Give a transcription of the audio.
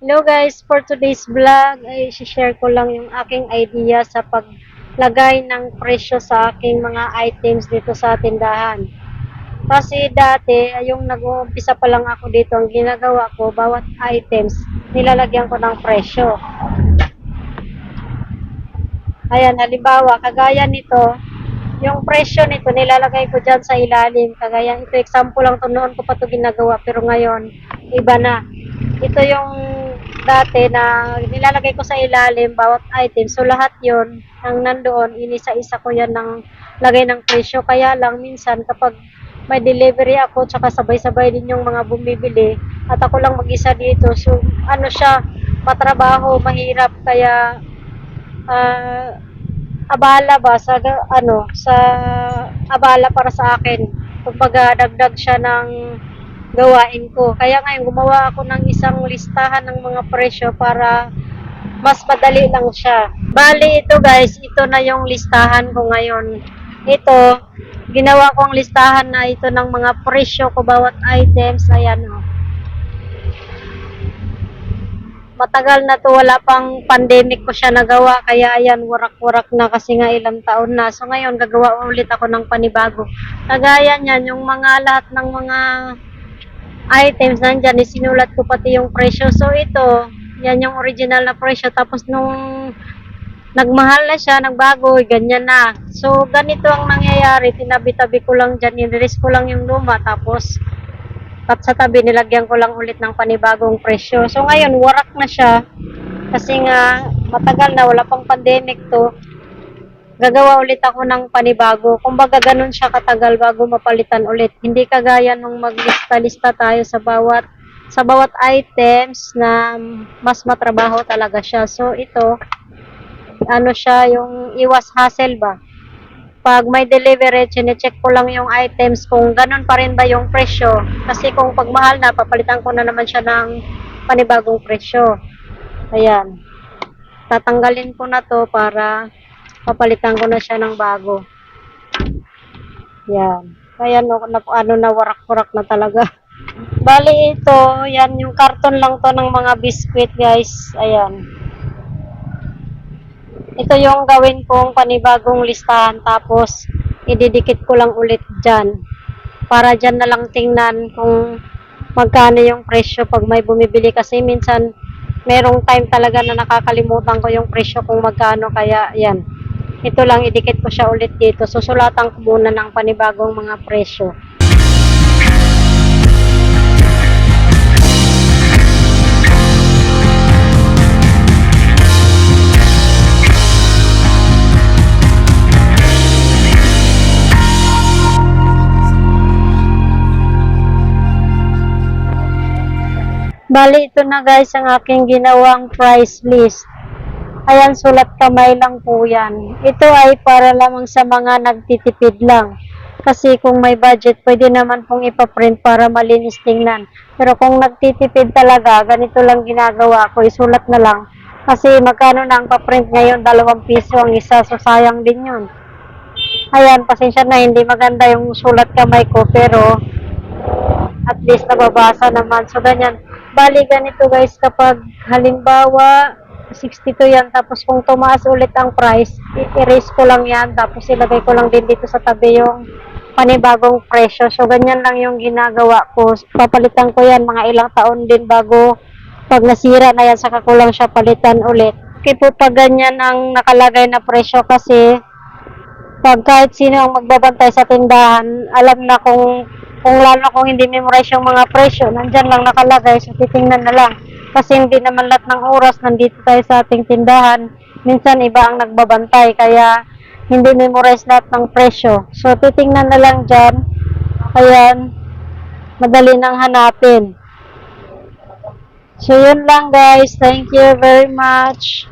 Hello guys, for today's vlog ay share ko lang yung aking idea sa paglagay ng presyo sa aking mga items dito sa tindahan. Kasi dati, yung nag-uumpisa pa lang ako dito, ang ginagawa ko, bawat items, nilalagyan ko ng presyo. Ayan, halimbawa, kagaya nito, yung presyo nito, nilalagay ko dyan sa ilalim. Kagaya, ito example lang to, noon ko pa to ginagawa, pero ngayon, iba na. Ito yung dati na nilalagay ko sa ilalim bawat item. So lahat yon ang nandoon, inisa-isa ko yan ng lagay ng presyo. Kaya lang minsan kapag may delivery ako, tsaka sabay-sabay din yung mga bumibili, at ako lang mag-isa dito. So ano siya, matrabaho, mahirap. Kaya abala ba sa sa abala para sa akin. Kumbaga dagdag siya ng gawain ko. Kaya ngayon gumawa ako ng isang listahan ng mga presyo para mas madali lang siya. Bali ito guys, ito na yung listahan ko ngayon. Ito, ginawa ko ang listahan na ito ng mga presyo ko bawat items. Ayan o. Matagal na to, wala pang pandemic ko siya nagawa. Kaya ayan, warak-warak na kasi nga ilang taon na. So ngayon, gagawa ulit ako ng panibago. Kagaya niyan, yung mga lahat ng mga items nandyan, isinulat ko pati yung presyo. So ito, yan yung original na presyo. Tapos nung nagmahal na siya, nagbago, ganyan na. So ganito ang nangyayari, tinabi-tabi ko lang dyan, nirelease ko lang yung luma. Tapos at sa tabi, nilagyan ko lang ulit ng panibagong presyo. So ngayon, warak na siya. Kasi nga, matagal na, wala pang pandemic to. Gagawa ulit ako ng panibago. Kumbaga, ganun siya katagal bago mapalitan ulit. Hindi kagaya nung maglista-lista tayo sa bawat items na mas matrabaho talaga siya. So ito, ano siya, yung iwas hassle ba? Pag may delivery, chinecheck ko lang yung items kung ganun pa rin ba yung presyo. Kasi kung pagmahal na, papalitan ko na naman siya ng panibagong presyo. Ayan. Tatanggalin ko na to para papalitan ko na siya ng bago. Yan. Kaya ano na warak-warak na talaga. Bali ito, yan yung karton lang to ng mga biscuit guys. Ayan. Ito yung gawin kong panibagong listahan, tapos ididikit ko lang ulit dyan. Para dyan na lang tingnan kung magkano yung presyo pag may bumibili. Kasi minsan, merong time talaga na nakakalimutan ko yung presyo kung magkano. Kaya yan, ito lang, idikit ko siya ulit dito. Susulatan ko muna ng panibagong mga presyo. Bali, ito na guys ang aking ginawang price list. Ayan, sulat kamay lang po yan. Ito ay para lamang sa mga nagtitipid lang. Kasi kung may budget, pwede naman pong ipaprint para malinis tingnan. Pero kung nagtitipid talaga, ganito lang ginagawa ko, isulat na lang. Kasi magkano na ang paprint ngayon, 2 piso ang isa, so sayang din yun. Ayan, pasensya na, hindi maganda yung sulat kamay ko, pero at least nababasa naman. So ganyan. Bali ganito guys, kapag halimbawa 62 yan, tapos kung tumaas ulit ang price, i-erase ko lang yan, tapos ilagay ko lang din dito sa tabi yung panibagong presyo. So ganyan lang yung ginagawa ko. Papalitan ko yan mga ilang taon din bago pag nasira na yan, saka ko lang siya palitan ulit. Kaya po pag ganyan ang nakalagay na presyo, kasi pag kahit sino ang magbabantay sa tindahan, alam na kung lalo kung hindi memorize yung mga presyo, nandyan lang nakalagay, so titingnan na lang. Kasi hindi naman lahat ng oras nandito tayo sa ating tindahan. Minsan iba ang nagbabantay, kaya hindi memorize lahat ng presyo. So titingnan na lang dyan. Ayan, madali nang hanapin. So yun lang guys, thank you very much.